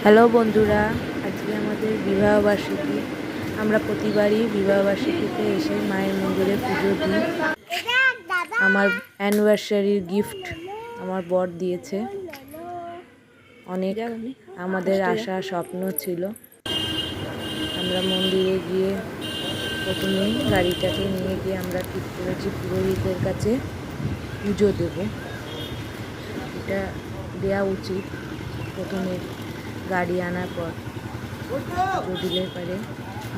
Hello বন্ধুরা, আজকে আমাদের বিবাহবার্ষিকী। আমরা প্রতিবারই বিবাহবার্ষিকীতে এসে মায়ের মন্দিরে পুজো দিই। আমার অ্যানিভার্সারির গিফট আমার বর দিয়েছে। অনেক আমাদের আশা স্বপ্ন ছিল। আমরা মন্দিরে গিয়ে প্রথমেই গাড়িটাকে নিয়ে গিয়ে আমরা ঠিক করেছি পুরোহিতের কাছে পুজো দেব। এটা দেওয়া উচিত। প্রথমে গাড়ি আনার পর পুজো দিলে পারে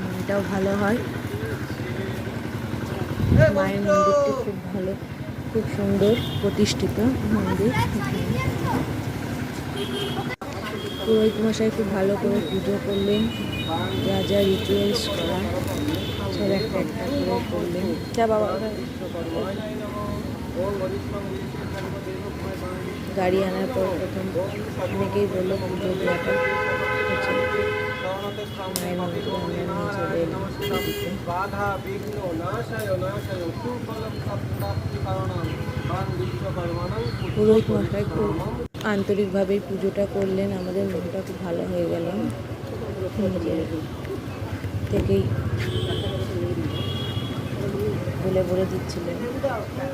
মনটাও ভালো হয়। মায়ের মন্দিরটি খুব ভালো, খুব সুন্দর প্রতিষ্ঠিত মন্দির। পুরোহিত মশাই খুব ভালো করে পুজো করলেন। যা যা রিচুয়ালস করা সব একটা একটা করে করলেন। যা বাবা গাড়ি আনার পর প্রথম অনেকেই বললো পুজো দেওয়াটা হচ্ছে মায়ের মন্দিরে আমরা নিয়ে চলে এলাম দিতে। পুরোহিত মশাই খুব আন্তরিকভাবেই পুজোটা করলেন। আমাদের মনটা খুব ভালো হয়ে গেল। নিজের থেকেই বলে বলে দিচ্ছিলেন।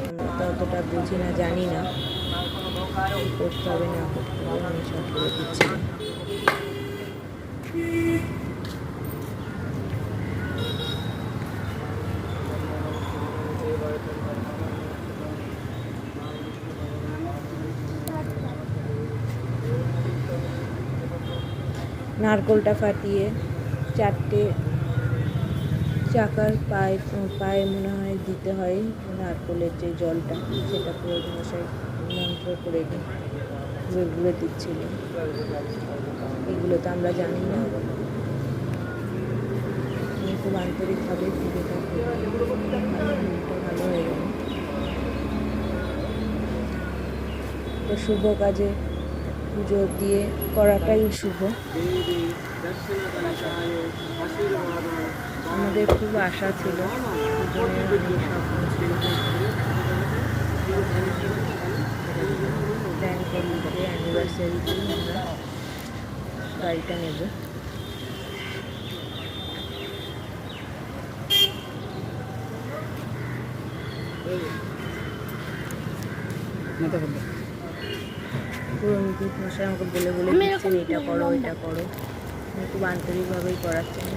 আমরা তো অতটা বুঝি না, জানি না কী করতে হবে না করতে হবে, আমি সব বলে দিচ্ছিলাম। নারকোলটা ফাটিয়ে চারটে চাকার পায়ে মনে হয় দিতে হয় নারকোলের যে জলটা, সেটা পুরোহিত মশাই মন্ত্র করে ঘুরে ঘুরে দিচ্ছিলেন। এগুলো তো আমরা জানি না। আমি খুব আন্তরিকভাবে পুজোটা মনটা ভালো হয়ে গেল। তো শুভ কাজে পুজো দিয়ে করাটাই শুভ। আমাদের খুব আশা ছিল, দুজনের অনেক স্বপ্ন ছিল। প্ল্যান করলি যে অ্যানিভার্সারিতেই আমরা গাড়িটা নেব। পুরোহিত মশাই আমাকে বলে বলে দিচ্ছেন এটা করো এটা করো। আমি খুব আন্তরিকভাবেই করাচ্ছেন।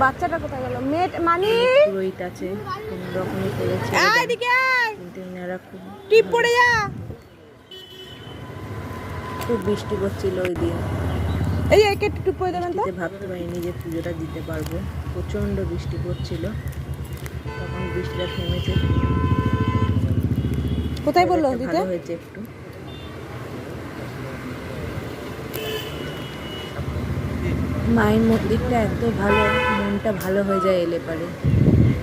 বাচ্চাটা কোথায় গেল? মানে পুরোহিত আছে, কোনো রকমই করেছে, কিন্তু এনারা খুব টিপ পড়ে যা। খুব বৃষ্টি পড়ছিল ওই দিন। এই একে টিপ পড়ে দেবেন তো। ভাবতে পারিনি যে পুজোটা দিতে পারবো। প্রচণ্ড বৃষ্টি পড়ছিল, তখন বৃষ্টিটা থেমেছে। কোথায় বললো দিতে? ভালো হয়েছে একটু। মায়ের মন্দিরটা এত ভালো, মনটা ভালো হয়ে যায় এলে পারে।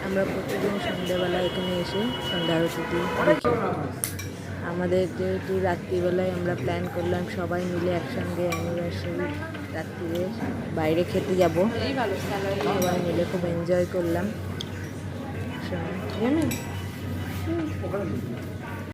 আমরা প্রতিদিন সন্ধ্যাবেলা এখানে এসে সন্ধ্যা আরতি দেখি। আমাদের যেহেতু রাত্রিবেলায় আমরা প্ল্যান করলাম সবাই মিলে একসঙ্গে অ্যানিভার্সারি রাত্রিরে বাইরে খেতে যাব। সবাই মিলে খুব এনজয় করলাম। জানেন